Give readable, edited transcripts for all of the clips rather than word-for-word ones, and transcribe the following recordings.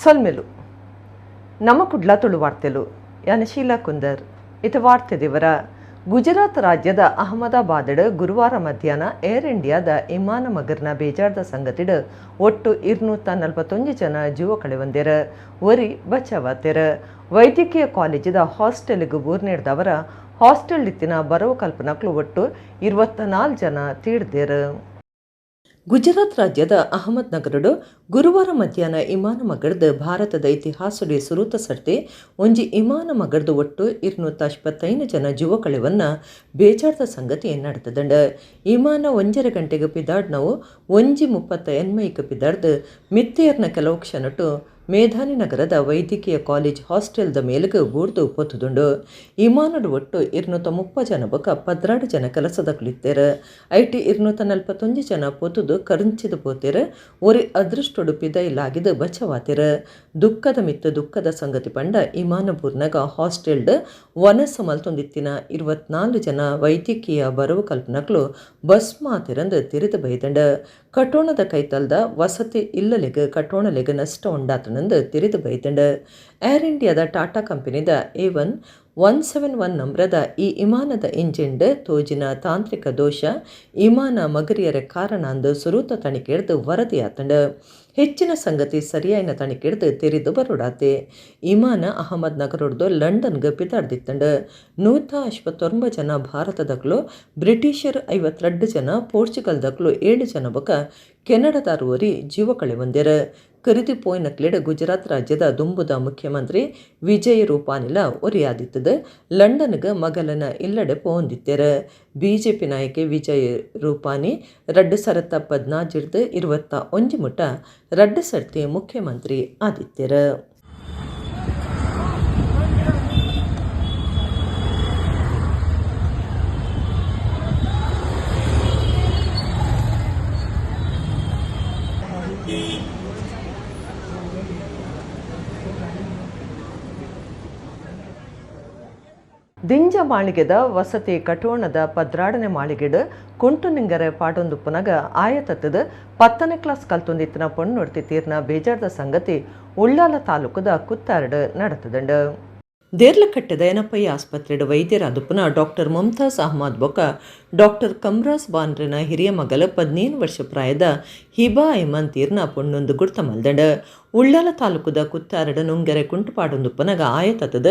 ಸೊಲ್ಮೆಲು ನಮ್ಮ ಕುಡ್ಲ ತುಳು ವಾರ್ತೆಲು ಯಾನ ಶೀಲಾ ಕುಂದರ್ ಇತ ವಾರ್ತೆ ದೇವರ ಗುಜರಾತ್ ರಾಜ್ಯದ ಅಹಮದಾಬಾದ್ ಗುರುವಾರ ಮಧ್ಯಾಹ್ನ ಏರ್ ಇಂಡಿಯಾದ ವಿಮಾನ ಮಗರ್ನ ಬೇಜಾರ್ದ ಸಂಗತಿಡ್ ಒಟ್ಟು 241 ಜನ ಜೀವ ಕಳೆವಂದೇರ ಒರಿ ಬಚಾವಾತೆರ ವೈದ್ಯಕೀಯ ಕಾಲೇಜಿದ ಹಾಸ್ಟೆಲ್ಗೆ ಊರ್ ನೀಡಿದವರ ಹಾಸ್ಟೆಲ್ ಇತ್ತಿನ ಬರವು ಕಲ್ಪನಕ್ಲು ಒಟ್ಟು 24 ಜನ ತೀಡ್ದೇರ. ಗುಜರಾತ್ ರಾಜ್ಯದ ಅಹಮದ್ ನಗರಡು ಗುರುವಾರ ಮಧ್ಯಾಹ್ನ ವಿಮಾನ ಮಗರ್ದು ಭಾರತದ ಇತಿಹಾಸಡೆ ಸುರೂತ ಸರ್ತೆ ಒಂಜಿ ವಿಮಾನ ಮಗರ್ದು ಒಟ್ಟು 285 ಜನ ಜೀವ ಕಳೆವನ್ನ ಬೇಜಾರ್ದ ಸಂಗತಿ ನಡೆತದಂಡ. ವಿಮಾನ 1 ಗಂಟೆಗೆ ಪಿದಾಡ್ನವು 1:30 ಪಿದಾಡ್ದು ಮಿತ್ತೇರ್ನ ಕೆಲವು ಕ್ಷಣಟು ಮೇಧಾನಿ ನಗರದ ವೈದ್ಯಕೀಯ ಕಾಲೇಜ್ ಹಾಸ್ಟೆಲ್ದ ಮೇಲೆಗೆ ಬೂರ್ದು ಪೊತ್ತುದುಂಡು. ವಿಮಾನಡು ಒಟ್ಟು 230 ಜನ ಬೊಕ 12 ಜನ ಕೆಲಸದ ಕುಳಿತೇರು. ಐಟಿ 241 ಜನ ಪೊತ್ತುದು ಕರಂಚಿದು ಪೋತೇರು. ಒರಿ ಅದೃಷ್ಟೊಡು ಪಿದೈಲಾಗಿದ್ದು ಬಚಾವಾತೇರು. ದುಃಖದ ಸಂಗತಿ ಪಂಡ ವಿಮಾನ ಬೂರ್ನಾಗ ಹಾಸ್ಟೆಲ್ಡ್ ವನಸ ಮಲ್ತೊಂದಿತ್ತಿನ 24 ಜನ ವೈದ್ಯಕೀಯ ಬರವು ಕಲ್ಪನಕ್ಲು ಬಸ್ ಮಾತಿರಂದು ತಿರಿದು ಬೈದಂಡ. ಕಟೋಣದ ಕೈತಲ್ದ ವಸತಿ ಇಲ್ಲಲೆಗೆ ಕಟೋಣಲೆಗೆ ನಷ್ಟ ಉಂಡಾತನಂದು ತಿರಿದು ಬೈದಂಡ. ಏರ್ ಇಂಡಿಯಾದ ಟಾಟಾ ಕಂಪನಿದ A171 ನಂಬರದ ಈ ವಿಮಾನದ ಇಂಜಿನ್ಡ್ ತೋಜಿನ ತಾಂತ್ರಿಕ ದೋಷ ವಿಮಾನ ಮಗರಿಯರ ಕಾರಣ ಅಂದು ಸುರೂತ ತನಿಖೆಡ್ದು ವರದಿಯಾತಂಡ. ಹೆಚ್ಚಿನ ಸಂಗತಿ ಸರಿಯಾಯಿನ ತನಿಖೆಡ್ದು ತೆರಿದು ಬರುಡಾತೆ. ವಿಮಾನ ಅಹಮದ್ ನಗರೊಡ್ದು ಲಂಡನ್ಗೆ ಪಿತಾಡ್ದಿತ್ತಂಡ. 159 ಜನ ಭಾರತದಕ್ಲು, ಬ್ರಿಟಿಷರ್ 52 ಜನ, ಪೋರ್ಚುಗಲ್ದಕ್ಲು 7 ಜನ ಬೊಕ ಕೆನಡಾದಾರುವರಿ ಜೀವ ಕಳೆವಂದೇರ. ಕರಿದು ಪೋಯ್ನಕ್ಲೆಡ್ ಗುಜರಾತ್ ರಾಜ್ಯದ ದುಂಬುದ ಮುಖ್ಯಮಂತ್ರಿ ವಿಜಯ್ ರೂಪಾನಿಲ ಒರಿಯಾದಿತ್ತದ ಲಂಡನ್ಗೆ ಮಗಲನ ಇಲ್ಲಡೆ ಪೋಂದಿತ್ತೇರ. ಬಿಜೆಪಿ ನಾಯಕ ವಿಜಯ್ ರೂಪಾನಿ 2014 21 ಮುಟ 2 ಸರ್ತಿ ಮುಖ್ಯಮಂತ್ರಿ ಆದಿತ್ಯರ. ದಿಂಜ ಮಾಳಿಗೆದ ವಸತಿ ಕಟೋಣದ 12ನೇ ಮಾಳಿಗೆಡ್ ಕುಂಟುನಿಂಗರ ಪಾಡೊಂದು ಪುನಗ ಆಯತತ್ತದ 10ನೇ ಕ್ಲಾಸ್ ಕಲ್ತೊಂದಿತ್ತಿನ ಪೊಣ್ಣೊಡ್ತಿ ತೀರ್ನ ಬೇಜಾರ್ದ ಸಂಗತಿ ಉಳ್ಳಾಲ ತಾಲೂಕದ ಕುತ್ತಾರ್ಡ್ ನಡೆತದಂಡ. ದೇರ್ಲಕಟ್ಟೆದ ಎನಪಯ್ಯ ಆಸ್ಪತ್ರೆಡ್ ವೈದ್ಯರಾದುಪುನ ಡಾಕ್ಟರ್ ಮುಮ್ತಾಜ್ ಅಹಮದ್ ಬೊಕ ಡಾಕ್ಟರ್ ಕಮ್ರಾಸ್ ಬಾನ್ರನ ಹಿರಿಯ ಮಗಲ 17 ವರ್ಷ ಪ್ರಾಯದ ಹಿಬಾ ಐಮನ್ ತೀರ್ನ ಪೊಣ್ಣೊಂದು ಗುರ್ತ ಮಲ್ದಂಡ. ಉಳ್ಳಾಲ ತಾಲೂಕದ ಕುತ್ತಾರಡ ನುಂಗೆರೆ ಕುಂಟುಪಾಡೊಂದು ಪನಗ ಆಯತದ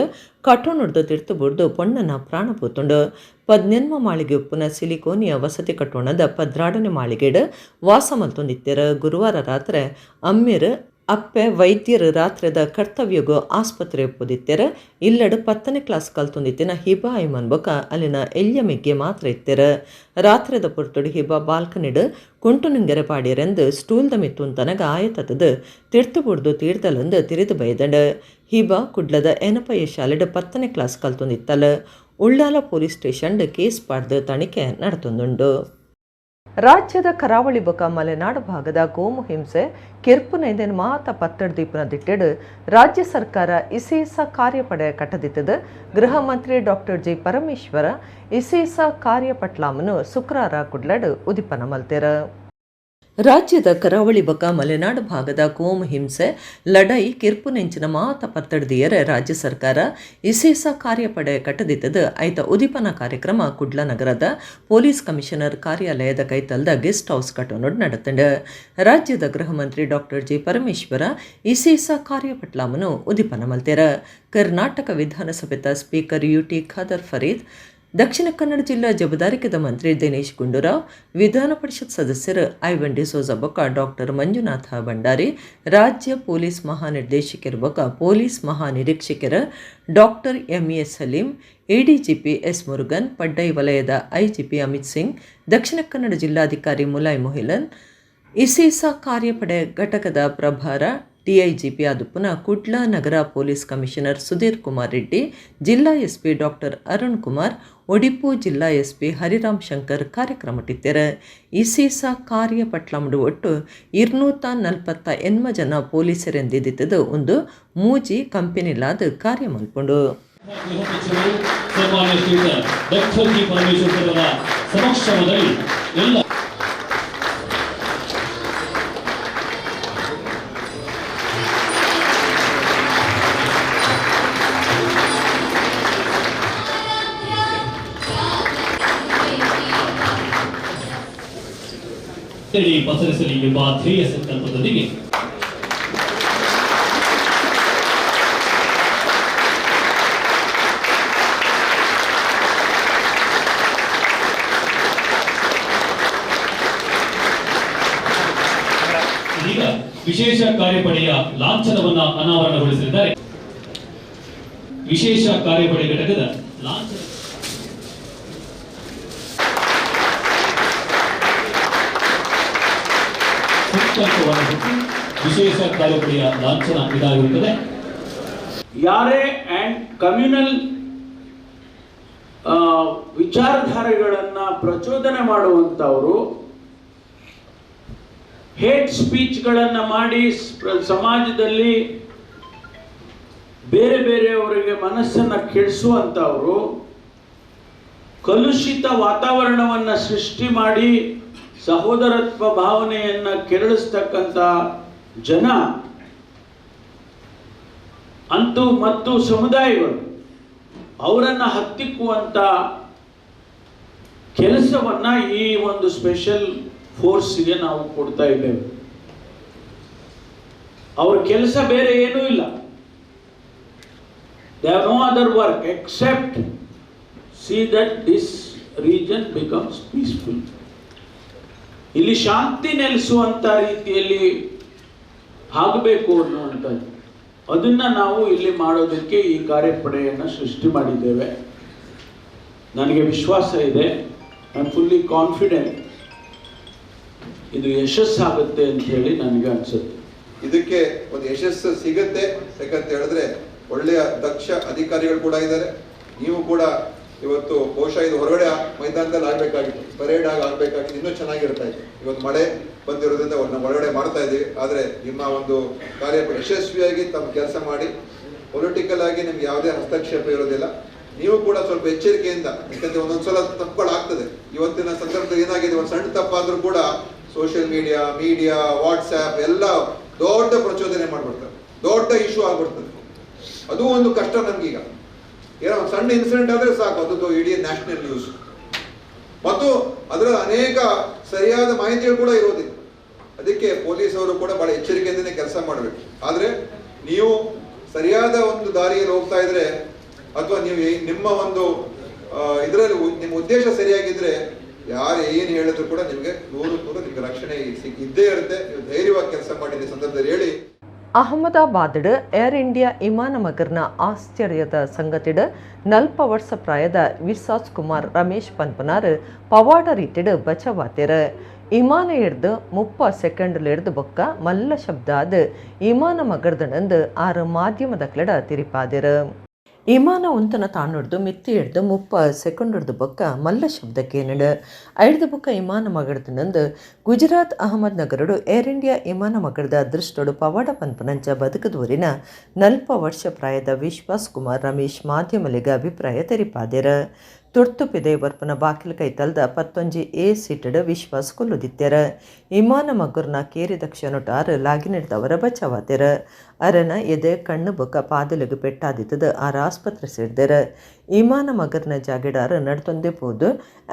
ಕಟೋಣೊಡ್ದು ತಿರ್ತುಬುಡ್ದು ಪೊಣ್ಣನ ಪ್ರಾಣ ಪೋತುಂಡು. 17ನೇ ಮಾಳಿಗೆ ಉಪ್ಪುನ ಸಿಲಿಕೋನಿಯ ವಸತಿ ಕಟೋಣದ 12ನೇ ಮಾಳಿಗೆಡ್ ವಾಸ ಮಲ್ತೊಂದಿತ್ತೆರ. ಗುರುವಾರ ರಾತ್ರಿ ಅಮ್ಮಿರ್ ಅಪ್ಪೆ ವೈದ್ಯರು ರಾತ್ರಿದ ಕರ್ತವ್ಯಗೋ ಆಸ್ಪತ್ರೆ ಒಪ್ಪುದಿತ್ತೆರ. ಇಲ್ಲಡ್ 10ನೇ ಕ್ಲಾಸ್ ಕಲ್ತೊಂದಿತ್ತಿನ ಹಿಬಾ ಐಮನ್ ಬೊಕ ಅಲ್ಲಿನ ಎಲ್ಯಮಿಗ್ಗೆ ಮಾತ್ರ ಇತ್ತೆರ. ರಾತ್ರಿದ ಪುರ್ತುಡು ಹಿಬಾ ಬಾಲ್ಕನಿಡ್ ಕುಂಟುನಿಂಗೆರೆ ಪಾಡಿಯರೆಂದು ಸ್ಟೂಲ್ದ ಮಿತ್ತುನ್ ತನಗ ಆಯತದ ತಿರ್ತುಬುಡ್ದು ತೀರ್ದಲಂದು ತಿರಿದು ಬೈದಂಡ. ಹಿಬಾ ಕುಡ್ಲದ ಎನಪಯ್ಯ ಶಾಲೆಡ್ 10ನೇ ಕ್ಲಾಸ್ ಕಲ್ತೊಂದಿತ್ತಲ. ಉಳ್ಳಾಲ ಪೊಲೀಸ್ ಸ್ಟೇಷನ್ಡ್ ಕೇಸ್ ಪಾಡ್ದು ತನಿಖೆ ನಡೆತೊಂದುಂಡು. ರಾಜ್ಯದ ಕರಾವಳಿ ಬೊಕ ಮಲೆನಾಡು ಭಾಗದ ಗೋಮು ಹಿಂಸೆ ಕೆರ್ಪುನೈದೆನ್ ಮಾತ ಪತ್ತಡ್ ದೀಪನ ದಿಟ್ಟೆಡ್ ರಾಜ್ಯ ಸರ್ಕಾರ ಇಸೇಸ ಕಾರ್ಯಪಡೆ ಕಟ್ಟದಿತ್ತದ. ಗೃಹ ಮಂತ್ರಿ ಡಾಕ್ಟರ್ ಜಿ ಪರಮೇಶ್ವರ ಇಸೇಸ ಕಾರ್ಯಪಟ್ಲಾಮನು ಶುಕ್ರವಾರ ಕುಡ್ಲಡ್ ಉದಿಪನ ಮಲ್ತೆರ. ರಾಜ್ಯದ ಕರಾವಳಿ ಬೊಕ ಮಲೆನಾಡು ಭಾಗದ ಕೋಮು ಹಿಂಸೆ ಲಡೈ ಕಿರ್ಪುನೆಂಚಿನ ಮಾತ ಪತ್ತಡ್ದಿಯರ ರಾಜ್ಯ ಸರ್ಕಾರ ಇಸೇಸ ಕಾರ್ಯಪಡೆ ಕಟ್ಟದಿತ್ತದ ಐತ ಉದಿಪನ ಕಾರ್ಯಕ್ರಮ ಕುಡ್ಲ ನಗರದ ಪೊಲೀಸ್ ಕಮಿಷನರ್ ಕಾರ್ಯಾಲಯದ ಕೈತಲ್ದ ಗೆಸ್ಟ್ ಹೌಸ್ ಕಟೋನೊಡ್ ನಡೆತಂಡ. ರಾಜ್ಯದ ಗೃಹ ಮಂತ್ರಿ ಡಾಕ್ಟರ್ ಜಿ ಪರಮೇಶ್ವರ ಇಸೇಸ ಕಾರ್ಯಪಟ್ಲಾಮನು ಉದಿಪನ ಮಲ್ತೆರ. ಕರ್ನಾಟಕ ವಿಧಾನಸಭೆದ ಸ್ಪೀಕರ್ UT ಖಾದರ್ ಫರೀದ್, ದಕ್ಷಿಣ ಕನ್ನಡ ಜಿಲ್ಲಾ ಜವಾಬ್ದಾರಿಕೆದ ಮಂತ್ರಿ ದಿನೇಶ್ ಗುಂಡೂರಾವ್, ವಿಧಾನ ಪರಿಷತ್ ಸದಸ್ಯರು ಐವನ್ ಡಿಸೋಜ ಬೊಕ ಡಾಕ್ಟರ್ ಮಂಜುನಾಥ ಭಂಡಾರಿ, ರಾಜ್ಯ ಪೊಲೀಸ್ ಮಹಾನಿರ್ದೇಶಕರ ಬೊಕ ಪೊಲೀಸ್ ಮಹಾನಿರೀಕ್ಷಕರ doctor MA Saleem, ADGP S Murugan, ಪಡ್ಡೈ ವಲಯದ IGP ಅಮಿತ್ ಸಿಂಗ್, ದಕ್ಷಿಣ ಕನ್ನಡ ಜಿಲ್ಲಾಧಿಕಾರಿ ಮುಲಾಯ್ ಮೊಹಿಲನ್, ಇಸೇಸ ಕಾರ್ಯಪಡೆ ಘಟಕದ ಪ್ರಭಾರ DIGP ಆದುಪುನ ಕುಡ್ಲ ನಗರ ಪೊಲೀಸ್ ಕಮಿಷನರ್ ಸುಧೀರ್ ಕುಮಾರ್ ರೆಡ್ಡಿ, ಜಿಲ್ಲಾ SP ಡಾಕ್ಟರ್ ಅರುಣ್ ಕುಮಾರ್, ಒಡಿಪು ಜಿಲ್ಲಾ SP ಹರಿರಾಮ್ ಶಂಕರ್ ಕಾರ್ಯಕ್ರಮಟಿತ್ತೆರ. ಇಸೇಸ ಕಾರ್ಯಪಟ್ಲಂಡು ಒಟ್ಟು 248 ಜನ ಪೊಲೀಸರೆಂದಿದ್ದ ಒಂದು ಮೂಜಿ ಕಂಪನಿಲಾದ ಕಾರ್ಯ ಮಲ್ಪುಂಡು. ಪಸರಿಸಲಿ ಎಂಬ ಧ್ಯೇಯ ಸಂಕಲ್ಪದೊಂದಿಗೆ ಇದೀಗ ವಿಶೇಷ ಕಾರ್ಯಪಡೆಯ ಲಾಂಛನವನ್ನ ಅನಾವರಣಗೊಳಿಸಲಿದ್ದಾರೆ. ವಿಶೇಷ ಕಾರ್ಯಪಡೆ ಘಟಕದ ಲಾಂಛನ ವಿಶೇಷ ಕಾರ್ಯಪಡೆಯ ಲಾಂಛನ ಇದಾಗಿರುತ್ತದೆ. ಯಾರೇ ಅಂಡ್ ಕಮ್ಯುನಲ್ ವಿಚಾರಧಾರೆಗಳನ್ನ ಪ್ರಚೋದನೆ ಮಾಡುವಂತವರು ಹೇಟ್ ಸ್ಪೀಚ್ಗಳನ್ನ ಮಾಡಿ ಸಮಾಜದಲ್ಲಿ ಬೇರೆ ಬೇರೆಯವರಿಗೆ ಮನಸ್ಸನ್ನ ಕೆಡಿಸುವಂತವರು, ಕಲುಷಿತ ವಾತಾವರಣವನ್ನ ಸೃಷ್ಟಿ ಮಾಡಿ ಸಹೋದರತ್ವ ಭಾವನೆಯನ್ನ ಕೆರಳಿಸ್ತಕ್ಕಂಥ ಜನ ಅಂತೂ ಮತ್ತು ಸಮುದಾಯಗಳು ಅವರನ್ನ ಹತ್ತಿಕ್ಕುವಂತ ಕೆಲಸವನ್ನ ಈ ಒಂದು ಸ್ಪೆಷಲ್ ಫೋರ್ಸ್ಗೆ ನಾವು ಕೊಡ್ತಾ ಇದ್ದೇವೆ. ಅವ್ರ ಕೆಲಸ ಬೇರೆ ಏನೂ ಇಲ್ಲ. They have no other work except see that this region becomes peaceful. ಇಲ್ಲಿ ಶಾಂತಿ ನೆಲೆಸುವಂತ ರೀತಿಯಲ್ಲಿ ಆಗಬೇಕು ಅನ್ನುವಂಥದ್ದು, ಅದನ್ನ ನಾವು ಇಲ್ಲಿ ಮಾಡೋದಕ್ಕೆ ಈ ಕಾರ್ಯಪಡೆಯನ್ನು ಸೃಷ್ಟಿ ಮಾಡಿದ್ದೇವೆ. ನನಗೆ ವಿಶ್ವಾಸ ಇದೆ, ಐ ಆಮ್ ಫುಲ್ಲಿ ಕಾನ್ಫಿಡೆಂಟ್ ಇದು ಯಶಸ್ಸಾಗುತ್ತೆ ಅಂತ ಹೇಳಿ ನನಗೆ ಅನ್ಸುತ್ತೆ. ಇದಕ್ಕೆ ಒಂದು ಯಶಸ್ಸು ಸಿಗುತ್ತೆ ಯಾಕಂತ ಹೇಳಿದ್ರೆ ಒಳ್ಳೆಯ ದಕ್ಷ ಅಧಿಕಾರಿಗಳು ಕೂಡ ಇದ್ದಾರೆ. ನೀವು ಕೂಡ ಇವತ್ತು ಬಹುಶಃ ಇದು ಹೊರಗಡೆ ಮೈದಾನದಲ್ಲಿ ಆಗ್ಬೇಕಾಗಿತ್ತು, ಪರೇಡ್ ಆಗ್ಬೇಕಾಗಿತ್ತು, ಇನ್ನೂ ಚೆನ್ನಾಗಿರ್ತಾ ಇತ್ತು. ಇವತ್ತು ಮಳೆ ಬಂದಿರೋದ್ರಿಂದ ನಾವು ಹೊರಗಡೆ ಮಾಡ್ತಾ ಇದ್ದೀವಿ. ಆದರೆ ನಿಮ್ಮ ಒಂದು ಕಾರ್ಯ ಯಶಸ್ವಿಯಾಗಿ ತಮ್ಮ ಕೆಲಸ ಮಾಡಿ, ಪೊಲಿಟಿಕಲ್ ಆಗಿ ನಿಮ್ಗೆ ಯಾವುದೇ ಹಸ್ತಕ್ಷೇಪ ಇರೋದಿಲ್ಲ. ನೀವು ಕೂಡ ಸ್ವಲ್ಪ ಎಚ್ಚರಿಕೆಯಿಂದ, ಯಾಕಂದ್ರೆ ಒಂದೊಂದ್ಸಲ ತಪ್ಪುಗಳಾಗ್ತದೆ. ಇವತ್ತಿನ ಸಂದರ್ಭದಲ್ಲಿ ಏನಾಗಿದೆ, ಒಂದು ಸಣ್ಣ ತಪ್ಪಾದ್ರೂ ಕೂಡ ಸೋಷಿಯಲ್ ಮೀಡಿಯಾ ವಾಟ್ಸ್ಆ್ಯಪ್ ಎಲ್ಲ ದೊಡ್ಡ ಪ್ರಚೋದನೆ ಮಾಡ್ಬಿಡ್ತಾರೆ, ದೊಡ್ಡ ಇಶ್ಯೂ ಆಗ್ಬಿಡ್ತದೆ. ಅದು ಒಂದು ಕಷ್ಟ ನಮ್ಗೀಗ. ಏನೋ ಒಂದು ಸಣ್ಣ ಇನ್ಸಿಡೆಂಟ್ ಆದ್ರೆ ಸಾಕು, ಅದು ಇಡೀ ನ್ಯಾಷನಲ್ ನ್ಯೂಸ್. ಮತ್ತು ಅದರ ಅನೇಕ ಸರಿಯಾದ ಮಾಹಿತಿಗಳು ಕೂಡ ಇರೋದಿಲ್ಲ. ಅದಕ್ಕೆ ಪೊಲೀಸ್ ಅವರು ಕೂಡ ಬಹಳ ಎಚ್ಚರಿಕೆಯಿಂದನೇ ಕೆಲಸ ಮಾಡಬೇಕು. ಆದ್ರೆ ನೀವು ಸರಿಯಾದ ಒಂದು ದಾರಿಯಲ್ಲಿ ಹೋಗ್ತಾ ಇದ್ರೆ, ಅಥವಾ ನೀವು ನಿಮ್ಮ ಒಂದು ಇದರಲ್ಲಿ ನಿಮ್ಮ ಉದ್ದೇಶ ಸರಿಯಾಗಿದ್ರೆ ಯಾರು ಏನು ಹೇಳಿದ್ರು ಕೂಡ ನಿಮಗೆ 100% ನಿಮ್ಗೆ ರಕ್ಷಣೆ ಇದ್ದೇ ಇರುತ್ತೆ. ನೀವು ಧೈರ್ಯವಾಗಿ ಕೆಲಸ ಮಾಡಿ ಸಂದರ್ಭದಲ್ಲಿ ಹೇಳಿ. ಅಹಮದಾಬಾದ್ ಏರ್ ಇಂಡಿಯಾ ವಿಮಾನ ಮಗರ್ನ ಆಶ್ಚರ್ಯದ ಸಂಗತಿಡ್ 40 ವರ್ಷ ಪ್ರಾಯದ ವಿಶ್ವಾಸ್ ಕುಮಾರ್ ರಮೇಶ್ ಪನ್ಪನಾರ್ ಪವಾಡ ರೀತಿಡ್ ಬಚಾವಾತಿರ್. ವಿಮಾನ ಹಿಡ್ದು 30 ಸೆಕೆಂಡ್ ಹಿಡ್ದು ಬೊಕ್ಕ ಮಲ್ಲ ಶಬ್ದಾದ್ ವಿಮಾನ ಮಗರ್ದನಂದು 6 ಮಾಧ್ಯಮದ ಕ್ಲಡ ತಿರಿಪಾದಿರ್. ವಿಮಾನ ಒಂತನ ತಾಣುಡ್ದು ಮಿತ್ತಿ ಹಿಡ್ದು 30 ಸೆಕೆಂಡ್ ಹಿಡ್ದು ಬೊಕ್ಕ ಮಲ್ಲ ಶಬ್ದಕ್ಕೇನಿಡ್ ಐಡ್ದು ಬೊಕ್ಕ ವಿಮಾನ ಮಗಡ್ದನಂದು ಗುಜರಾತ್ ಅಹಮದ್ ನಗರಡು ಏರ್ ಇಂಡಿಯಾ ವಿಮಾನ ಮಗಡ್ದ ಅದೃಷ್ಟೋಡು ಪವಾಡ ಪನ್ಪನಂಚ ಬದುಕದೂರಿನ 40 ವರ್ಷ ಪ್ರಾಯದ ವಿಶ್ವಾಸ್ ಕುಮಾರ್ ರಮೇಶ್ ಮಾಧ್ಯಮಲಿಗ ಅಭಿಪ್ರಾಯ ತೆರಿಪಾದಿರ. ತುರ್ತು ಪಿದೆ ಬರ್ಪನ ಬಾಕಿಲ ಕೈತಲ್ದ 11A ಸೀಟಡ್ ವಿಶ್ವಾಸ್ ಕೊಲ್ಲುದಿತ್ತರ. ವಿಮಾನ ಮಗುರ್ನ ಕೇರಿ ದಕ್ಷಿಣೊಟ್ಟಾರು ಲಾಗಿನಿಡ್ದವರ ಬಚಾವಾತಿರ. ಅರನ ಎದೆ ಕಣ್ಣು ಬೊಕ್ಕ ಪಾದಲಿಗೆ ಪೆಟ್ಟಾದಿತ್ತದ ಆರ ಆಸ್ಪತ್ರೆ ಸೇರಿದರ. ವಿಮಾನ ಮಗರ್ನ ಜಾಗಿಡಾರು ನಡ್ತೊಂದೆ ಪೋದು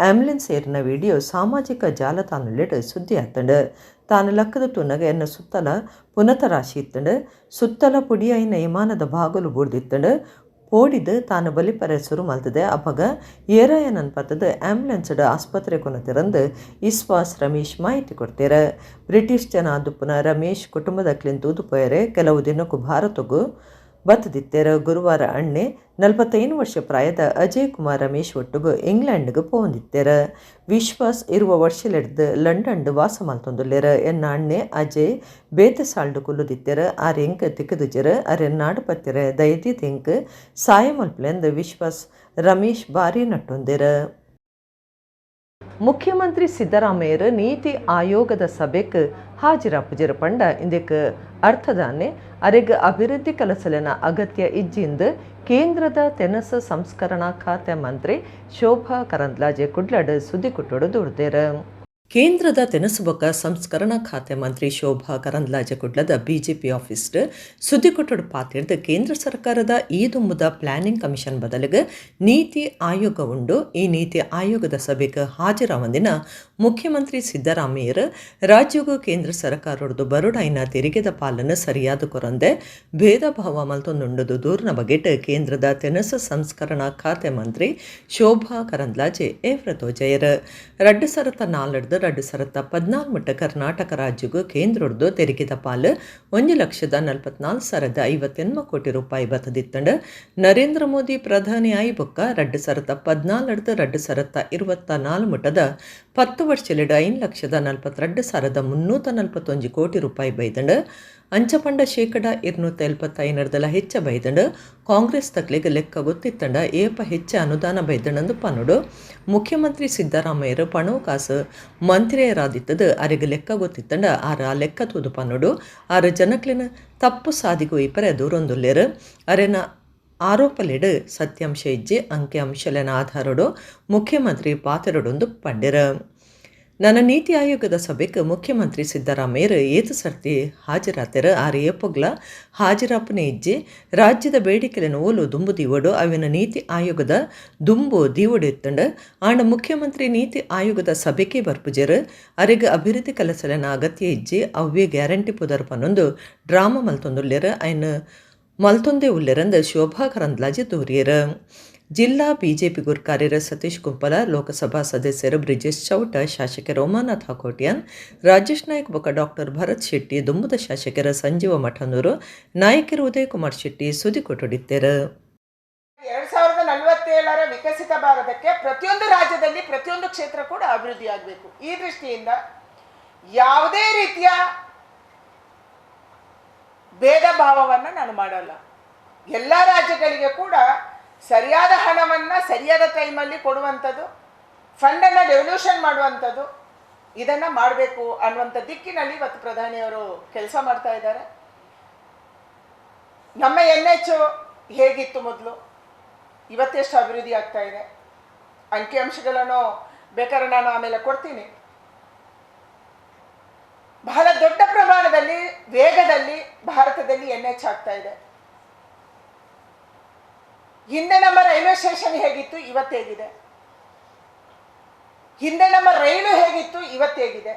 ಆಂಬ್ಯುಲೆನ್ಸ್ ಏರಿನ ವಿಡಿಯೋ ಸಾಮಾಜಿಕ ಜಾಲತಾಣಲಿಡ್ ಸುದ್ದಿ ಆತಂಡು. ತಾನು ಲಕ್ಕದ ತುನಗ ಎನ್ನ ಸುತ್ತಲ ಪುನತರಾಶಿ ಇತ್ತಂಡು. ಸುತ್ತಲ ಪುಡಿಯಾಯಿನ ವಿಮಾನದ ಬಾಗಲು ಬೂಡ್ದಿತ್ತಂಡು. ಓಡಿದು ತಾನು ಬಲಿಪರೆ ಶುರು ಮಲ್ತದೆ. ಅವಾಗ ಏರಾಯನನ್ ಪತ್ತದ ಆಂಬ್ಯುಲೆನ್ಸ್ಡ್ ಆಸ್ಪತ್ರೆ ಕೊನತಿರಂದು ವಿಶ್ವಾಸ್ ರಮೇಶ್ ಮಾಹಿತಿ ಕೊಡ್ತಾರೆ. ಬ್ರಿಟಿಷ್ ಜನ ದುಪ್ಪುನ ರಮೇಶ್ ಕುಟುಂಬದಕ್ಲಿಂತ ಉದುಪೋಯರೆ ಕೆಲವು ದಿನಕ್ಕೂ ಭಾರತಗೂ ಬತ್ತದಿತ್ತೇರ. ಗುರುವಾರ ಅಣ್ಣೆ 45 ವರ್ಷ ಪ್ರಾಯದ ಅಜಯ್ ಕುಮಾರ್ ರಮೇಶ್ ಒಟ್ಟಿಗೂ ಇಂಗ್ಲೆಂಡ್ಗೆ ಪೋಂದಿತ್ತೇರ. ವಿಶ್ವಾಸ್ ಇರುವ ವರ್ಷಲೆಡ್ದು ಲಂಡನ್ಡ್ ವಾಸ ಮಲ್ತೊಂದುಲ್ಲೇರ. ಎನ್ನ ಅಣ್ಣೆ ಅಜಯ್ ಬೇತಸಾಲ್ಡು ಕುಲ್ಲುದಿತ್ತೇರ. ಆರ್ ಎಂಕ್ ತಿಕ್ಕದುಜರ ಅರೆ ನಾಡು ಪತ್ತಿರ ದಯದಿ ತೆಂಕ್ ಸಾಯ ಮಲ್ಪಲೆಂದು ವಿಶ್ವಾಸ್ ರಮೇಶ್ ಬಾರಿ ನಟ್ಟೊಂದೇರ. ಮುಖ್ಯಮಂತ್ರಿ ಸಿದ್ದರಾಮಯ್ಯರು ನೀತಿ ಆಯೋಗದ ಸಭೆಗೆ ಹಾಜರಾಪುಜರ ಪಂಡ ಇಂದಕ್ಕೆ ಅರ್ಥದಾನೆ ಅರೆಗೆ ಅಭಿವೃದ್ಧಿ ಕೆಲಸಲಿನ ಅಗತ್ಯ ಇಜ್ಜಿಂದು ಕೇಂದ್ರದ ತೆನಸು ಸಂಸ್ಕರಣಾ ಖಾತೆ ಮಂತ್ರಿ ಶೋಭಾ ಕರಂದ್ಲಾಜೆ ಕುಡ್ಲಡ್ ಸುದ್ದಿ ಕುಟ್ಟೋಡು ದುಡ್ದೇರ. ಕೇಂದ್ರದ ತೆನಸುಬೊಕ್ಕ ಸಂಸ್ಕರಣಾ ಖಾತೆ ಮಂತ್ರಿ ಶೋಭಾ ಕರಂದ್ಲಾಜೆ ಕುಡ್ಲದ ಬಿಜೆಪಿ ಆಫೀಸ್ಡ್ ಸುದ್ದಿಕೊಟ್ಟಡು ಪಾತಿರ್ದು ಕೇಂದ್ರ ಸರ್ಕಾರದ ಈ ದುಂಬುದ ಪ್ಲಾನಿಂಗ್ ಕಮಿಷನ್ ಬದಲಿಗೆ ನೀತಿ ಆಯೋಗ ಉಂಡು. ಈ ನೀತಿ ಆಯೋಗದ ಸಭೆಗೆ ಹಾಜರಾವಂದಿನ ಮುಖ್ಯಮಂತ್ರಿ ಸಿದ್ದರಾಮಯ್ಯರು ರಾಜ್ಯಗೂ ಕೇಂದ್ರ ಸರ್ಕಾರದ್ದು ಬರುಡಾಯಿನ ತೆರಿಗೆದ ಪಾಲನ್ನು ಸರಿಯಾದ ಕೊರಂದೆ ಭೇದ ಭಾವ ಮಲ್ತೊಂದುಂಡುದು ದೂರ್ನ ಬಗೆಟ್ ಕೇಂದ್ರದ ತೆನಸು ಸಂಸ್ಕರಣಾ ಖಾತೆ ಮಂತ್ರಿ ಶೋಭಾ ಕರಂದ್ಲಾಜೆ ಏವ್ರತೋಜಯರು 2014 2014 ಕರ್ನಾಟಕ ರಾಜ್ಯಗೂ ಕೇಂದ್ರದ್ದು ತೆರಿಗೆದ ಪಾಲು 1,44,058 ಕೋಟಿ ರೂಪಾಯಿ ಬತ್ತದಿತ್ತಂಡು ನರೇಂದ್ರ ಮೋದಿ ಪ್ರಧಾನಿ ಆಯಿ ಬೊಕ್ಕ 2014 2024 10 ವರ್ಷಲಿಡ 5,42,341 ಕೋಟಿ ರೂಪಾಯಿ ಬೈದಂಡು ಅಂಚಪಂಡ ಶೇಕಡ 275 ಹೆಚ್ಚ ಬೈದಂಡು ಕಾಂಗ್ರೆಸ್ ತಕ್ಲಿಗೆ ಲೆಕ್ಕ ಗೊತ್ತಿತ್ತಂಡ ಏಪ ಹೆಚ್ಚ ಅನುದಾನ ಬೈದಂಡು ಪನ್ನುಡು ಮುಖ್ಯಮಂತ್ರಿ ಸಿದ್ದರಾಮಯ್ಯರು ಪಣವು ಕಾಸು ಮಂತ್ರಿಯರಾದಿತ್ತದು ಅರಿಗೆ ಲೆಕ್ಕ ಗೊತ್ತಿತ್ತಂಡ ಆರ ಲೆಕ್ಕ ತೂದು ಪನ್ನುಡು ಆರ ಜನಕ್ಲಿನ ತಪ್ಪು ಸಾದಿಗೂ ಇಪರೆ ದೂರೊಂದುಲ್ಲೇರು ಅರೆನ ಆರೋಪಲೆಡು ಸತ್ಯಾಂಶ ಇಜ್ಜೆ ಅಂಕಿ ಅಂಶಲೆನ ಆಧಾರಡು ಮುಖ್ಯಮಂತ್ರಿ ಪಾತೆರಡೊಂದು ಪಂಡಿರು. ನನ್ನ ನೀತಿ ಆಯೋಗದ ಸಭೆಗೆ ಮುಖ್ಯಮಂತ್ರಿ ಸಿದ್ದರಾಮಯ್ಯರು ಏತು ಸರ್ತಿ ಹಾಜರಾತರು ಆರು ಏಪೊಗ್ಲ ಹಾಜರಾಪನೆ ಇಜ್ಜೆ ರಾಜ್ಯದ ಬೇಡಿಕೆలను ಓಲು ದುಂಬು ದೀವಡು ಅವಿನ ನೀತಿ ಆಯೋಗದ ದುಂಬು ದೀವಡು ಇತ್ತಂಡು ಆಂಡ ಮುಖ್ಯಮಂತ್ರಿ ನೀತಿ ಆಯೋಗದ ಸಭೆಗೆ ಬರ್ಪುಜರು ಅರಿಗೆ ಅಭಿವೃದ್ಧಿ ಕೆಲಸಲೆನ ಅಗತ್ಯ ಇಜ್ಜೆ ಅವ್ವೇ ಗ್ಯಾರಂಟಿ ಪುದರ್ ಪನ್ನೊಂದು ಡ್ರಾಮಾ ಮಲ್ತೊಂದುಲ್ಲೆರು ಅಯ್ನ ಮಲ್ತೊಂದೇ ಉಲ್ಲೆರಂದು ಶೋಭಾ ಕರಂದ್ಲಾಜೆ ದೂರಿಯರು. ಜಿಲ್ಲಾ ಬಿಜೆಪಿ ಗುರ್ಕಾರ್ಯರ ಸತೀಶ್ ಕುಂಪಲ, ಲೋಕಸಭಾ ಸದಸ್ಯರು ಬ್ರಿಜೇಶ್ ಚೌಟ, ಶಾಸಕ ರೋಮಾನಾಥ್ ಹಾಕೋಟಿಯನ್, ರಾಜೇಶ್ ನಾಯ್ಕ್ ಬೊಕ್ಕ ಡಾಕ್ಟರ್ ಭರತ್ ಶೆಟ್ಟಿ, ದುಂಬುದ ಶಾಸಕರ ಸಂಜೀವ ಮಠನೂರು, ನಾಯಕರು ಉದಯ್ ಕುಮಾರ್ ಶೆಟ್ಟಿ ಸುದ್ದಿ ಕೊಟ್ಟೊಡಿದ್ದರು. 2047 ವಿಕಸಿತ ಭಾರತಕ್ಕೆ ಪ್ರತಿಯೊಂದು ರಾಜ್ಯದಲ್ಲಿ ಪ್ರತಿಯೊಂದು ಕ್ಷೇತ್ರ ಕೂಡ ಅಭಿವೃದ್ಧಿ ಆಗಬೇಕು. ಈ ದೃಷ್ಟಿಯಿಂದ ಯಾವುದೇ ರೀತಿಯ ಭೇದ ಭಾವವನ್ನು ನಾನು ಮಾಡಲ್ಲ. ಎಲ್ಲ ರಾಜ್ಯಗಳಿಗೆ ಕೂಡ ಸರಿಯಾದ ಹಣವನ್ನು ಸರಿಯಾದ ಟೈಮಲ್ಲಿ ಕೊಡುವಂಥದ್ದು, ಫಂಡನ್ನು ಡೆವಲ್ಯೂಷನ್ ಮಾಡುವಂಥದ್ದು, ಇದನ್ನು ಮಾಡಬೇಕು ಅನ್ನುವಂಥ ದಿಕ್ಕಿನಲ್ಲಿ ಇವತ್ತು ಪ್ರಧಾನಿಯವರು ಕೆಲಸ ಮಾಡ್ತಾ ಇದ್ದಾರೆ. ನಮ್ಮ NH ಹೇಗಿತ್ತು ಮೊದಲು, ಇವತ್ತೆಷ್ಟು ಅಭಿವೃದ್ಧಿ ಆಗ್ತಾ ಇದೆ, ಅಂಕಿಅಂಶಗಳನ್ನು ಬೇಕಾದ್ರೆ ನಾನು ಆಮೇಲೆ ಕೊಡ್ತೀನಿ. ಬಹಳ ದೊಡ್ಡ ಪ್ರಮಾಣದಲ್ಲಿ ವೇಗದಲ್ಲಿ ಭಾರತದಲ್ಲಿ NH ಆಗ್ತಾ ಇದೆ. ಹಿಂದೆ ನಮ್ಮ ರೈಲ್ವೆ ಸ್ಟೇಷನ್ ಹೇಗಿತ್ತು, ಇವತ್ತೇಗಿದೆ. ಹಿಂದೆ ನಮ್ಮ ರೈಲು ಹೇಗಿತ್ತು, ಇವತ್ತೇಗಿದೆ.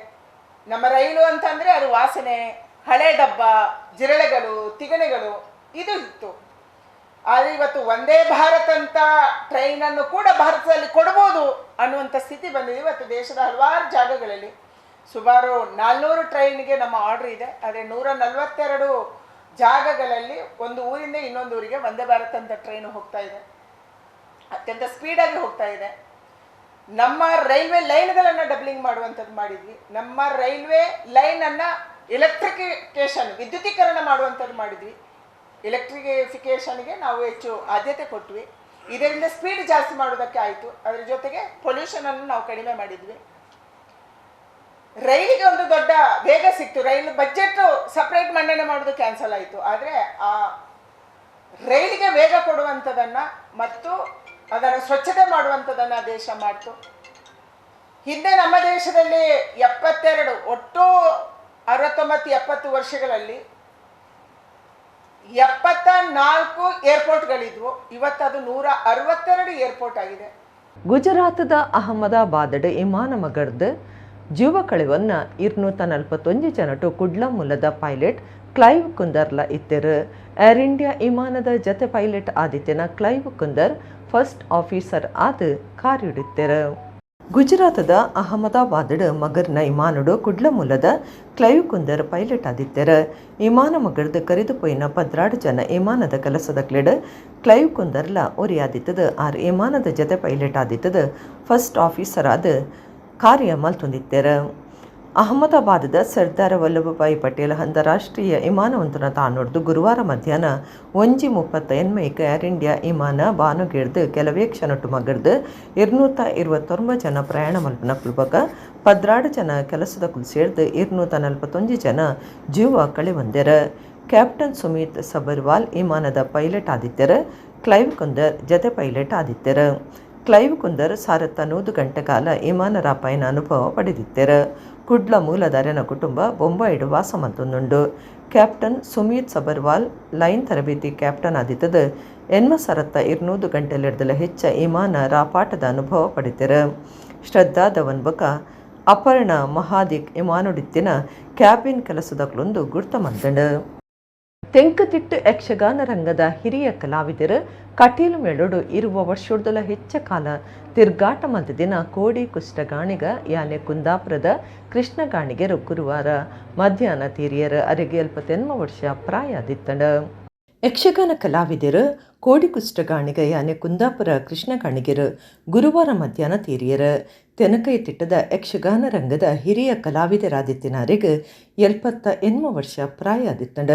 ನಮ್ಮ ರೈಲು ಅಂತಂದರೆ ಅದು ವಾಸನೆ, ಹಳೆ ಡಬ್ಬ, ಜಿರಳೆಗಳು, ತಿಗಣೆಗಳು ಇದು ಇತ್ತು. ಆದರೆ ಇವತ್ತು ಒಂದೇ ಭಾರತ್ ಅಂತ ಟ್ರೈನನ್ನು ಕೂಡ ಭಾರತದಲ್ಲಿ ಕೊಡ್ಬೋದು ಅನ್ನುವಂಥ ಸ್ಥಿತಿ ಬಂದಿದೆ. ಇವತ್ತು ದೇಶದ ಹಲವಾರು ಜಾಗಗಳಲ್ಲಿ ಸುಮಾರು 400 ಟ್ರೈನ್ಗೆ ನಮ್ಮ ಆರ್ಡರ್ ಇದೆ. ಆದರೆ 142 ಜಾಗಗಳಲ್ಲಿ ಒಂದು ಊರಿಂದ ಇನ್ನೊಂದು ಊರಿಗೆ ವಂದೇ ಭಾರತ್ ಅಂತ ಟ್ರೈನು ಹೋಗ್ತಾ ಇದೆ, ಅತ್ಯಂತ ಸ್ಪೀಡಾಗಿ ಹೋಗ್ತಾ ಇದೆ. ನಮ್ಮ ರೈಲ್ವೆ ಲೈನ್ಗಳನ್ನು ಡಬ್ಲಿಂಗ್ ಮಾಡುವಂಥದ್ದು ಮಾಡಿದ್ವಿ. ನಮ್ಮ ರೈಲ್ವೆ ಲೈನನ್ನು ಎಲೆಕ್ಟ್ರಿಫಿಕೇಷನ್, ವಿದ್ಯುತೀಕರಣ ಮಾಡುವಂಥದ್ದು ಮಾಡಿದ್ವಿ. ಎಲೆಕ್ಟ್ರಿಫಿಕೇಷನ್ಗೆ ನಾವು ಹೆಚ್ಚು ಆದ್ಯತೆ ಕೊಟ್ವಿ. ಇದರಿಂದ ಸ್ಪೀಡ್ ಜಾಸ್ತಿ ಮಾಡೋದಕ್ಕೆ ಆಯಿತು. ಅದರ ಜೊತೆಗೆ ಪೊಲ್ಯೂಷನನ್ನು ನಾವು ಕಡಿಮೆ ಮಾಡಿದ್ವಿ. ರೈಲಿಗೆ ಒಂದು ದೊಡ್ಡ ವೇಗ ಸಿಕ್ತು. ರೈಲು ಬಜೆಟ್ ಸಪ್ರೇಟ್ ಮಂಡನೆ ಮಾಡೋದು ಕ್ಯಾನ್ಸಲ್ ಆಯಿತು. ಆದರೆ ಆ ರೈಲಿಗೆ ವೇಗ ಕೊಡುವಂಥದ್ದನ್ನು ಮತ್ತು ಅದನ್ನು ಸ್ವಚ್ಛತೆ ಮಾಡುವಂಥದ್ದನ್ನು ದೇಶ ಮಾಡ್ತು. ಹಿಂದೆ ನಮ್ಮ ದೇಶದಲ್ಲಿ 72 ಒಟ್ಟು 69-70 ವರ್ಷಗಳಲ್ಲಿ 74 ಏರ್ಪೋರ್ಟ್ಗಳಿದ್ವು. ಇವತ್ತದು 162 ಏರ್ಪೋರ್ಟ್ ಆಗಿದೆ. ಗುಜರಾತದ ಅಹಮದಾಬಾದ್ ವಿಮಾನಮಗರ್ದು ಜೀವ ಕಳೆವನ್ನ 241 ಜನಟು ಕುಡ್ಲ ಮೂಲದ ಪೈಲಟ್ ಕ್ಲೈವ್ ಕುಂದರ್ಲ ಇತ್ತರು. ಏರ್ ಇಂಡಿಯಾ ವಿಮಾನದ ಜತೆ ಪೈಲಟ್ ಆದಿತ್ಯನ ಕ್ಲೈವ್ ಕುಂದರ್ ಫಸ್ಟ್ ಆಫೀಸರ್ ಆದ ಕಾರ್ಯುಡಿತ್ತರು. ಗುಜರಾತದ ಅಹಮದಾಬಾದ್ ಮಗರ್ನ ವಿಮಾನಡು ಕುಡ್ಲ ಮೂಲದ ಕ್ಲೈವ್ ಕುಂದರ್ ಪೈಲಟ್ ಆದಿತ್ಯರು. ವಿಮಾನ ಮಗರ್ದು ಕರೆದುಪೋಯಿನ 14 ಜನ ವಿಮಾನದ ಕೆಲಸದ ಕ್ಲೆಡ್ ಕ್ಲೈವ್ ಕುಂದರ್ಲ ಒರಿಯಾದಿತ್ತದು. ಆರ್ ವಿಮಾನದ ಜತೆ ಪೈಲಟ್ ಆದಿತ್ತದು ಫಸ್ಟ್ ಆಫೀಸರ್ ಆದ ಕಾರ್ಯ ಮಲ್ತೊಂದಿತ್ತರು. ಅಹಮದಾಬಾದದ ಸರ್ದಾರ್ ವಲ್ಲಭಭಾಯಿ ಪಟೇಲ್ ಅಂತಾರಾಷ್ಟ್ರೀಯ ವಿಮಾನವಂತನ ತಾನೊಡ್ದು ಗುರುವಾರ ಮಧ್ಯಾಹ್ನ 1:30 ಏರ್ ಇಂಡಿಯಾ ವಿಮಾನ ಬಾನುಗಿಡ್ದು ಕೆಲವೇ ಕ್ಷಣಟ್ಟು ಮಗರ್ದು 229 ಜನ ಪ್ರಯಾಣ ಮಲ್ಪನ ಕುಲ್ಬಕ 14 ಜನ ಕೆಲಸದ ಕುಲ್ ಸೇರ್ದು 241 ಜನ ಜೀವ ಕಳೆವಂದೆರು. ಕ್ಯಾಪ್ಟನ್ ಸುಮಿತ್ ಸಬರ್ವಾಲ್ ವಿಮಾನದ ಪೈಲಟ್ ಆದಿತ್ಯರು. ಕ್ಲೈವ್ ಕುಂದರ್ ಜತೆ ಪೈಲಟ್ ಆದಿತ್ಯರು. ಕ್ಲೈವ್ ಕುಂದರ್ ಸಾರತ್ತ 100 ಗಂಟೆ ಕಾಲ ವಿಮಾನ ರಾಪಾಯಿನ ಅನುಭವ ಪಡೆದಿದ್ದಾರೆ. ಕುಡ್ಲ ಮೂಲಧಾರ್ಯನ ಕುಟುಂಬ ಬೊಂಬಾಯಿಡು ವಾಸ ಮಲ್ತೊಂದುಂಡು. ಕ್ಯಾಪ್ಟನ್ ಸುಮೀತ್ ಸಬರ್ವಾಲ್ ಲೈನ್ ತರಬೇತಿ ಕ್ಯಾಪ್ಟನ್ ಆದಿತ್ತದ ಸರತ್ತ 200 ಗಂಟೆಲಿಡ್ದಲ ಹೆಚ್ಚ ವಿಮಾನ ರಾಪಾಟದ ಅನುಭವ ಪಡಿತಾರೆ. ಶ್ರದ್ಧಾ ಧವನ್ ಬಕ ಅಪರ್ಣ ಮಹಾದಿಕ್ ವಿಮಾನೊಡಿತ್ತಿನ ಕ್ಯಾಬಿನ್ ಕೆಲಸದಕ್ಲೊಂದು ಗುರ್ತ ಮಂತಂಡು. ತೆಂಕತಿಟ್ಟು ಯಕ್ಷಗಾನ ರಂಗದ ಹಿರಿಯ ಕಲಾವಿದರು ಕಟೀಲು ಮೇಳೋಡು ಇರುವ ವರ್ಷೋಡ್ದಲ ಹೆಚ್ಚ ಕಾಲ ತಿರ್ಗಾಟ ಮಲ್ತದಿನ ಕೋಡಿ ಕುಷ್ಟಗಾಣಿಗ ಯಾನೆ ಕುಂದಾಪುರದ ಕೃಷ್ಣಗಾಣಿಗೆರು ಗುರುವಾರ ಮಧ್ಯಾಹ್ನ ತೀರಿಯರ ಅರೆಗೆ 79 ವರ್ಷ ಪ್ರಾಯ ಆದಿತ್ತಂಡ. ಯಕ್ಷಗಾನ ಕಲಾವಿದರು ಕೋಡಿ ಕುಷ್ಟಗಾಣಿಗ ಯಾನೆ ಕುಂದಾಪುರ ಕೃಷ್ಣಗಾಣಿಗೆರು ಗುರುವಾರ ಮಧ್ಯಾಹ್ನ ತೀರಿಯರ ತೆನಕೈ ತಿಟ್ಟದ ಯಕ್ಷಗಾನ ರಂಗದ ಹಿರಿಯ ಕಲಾವಿದರಾದಿತ್ತಿನಾರಿಗೆ 78 ವರ್ಷ ಪ್ರಾಯ ಆದಿತ್ತಂಡ.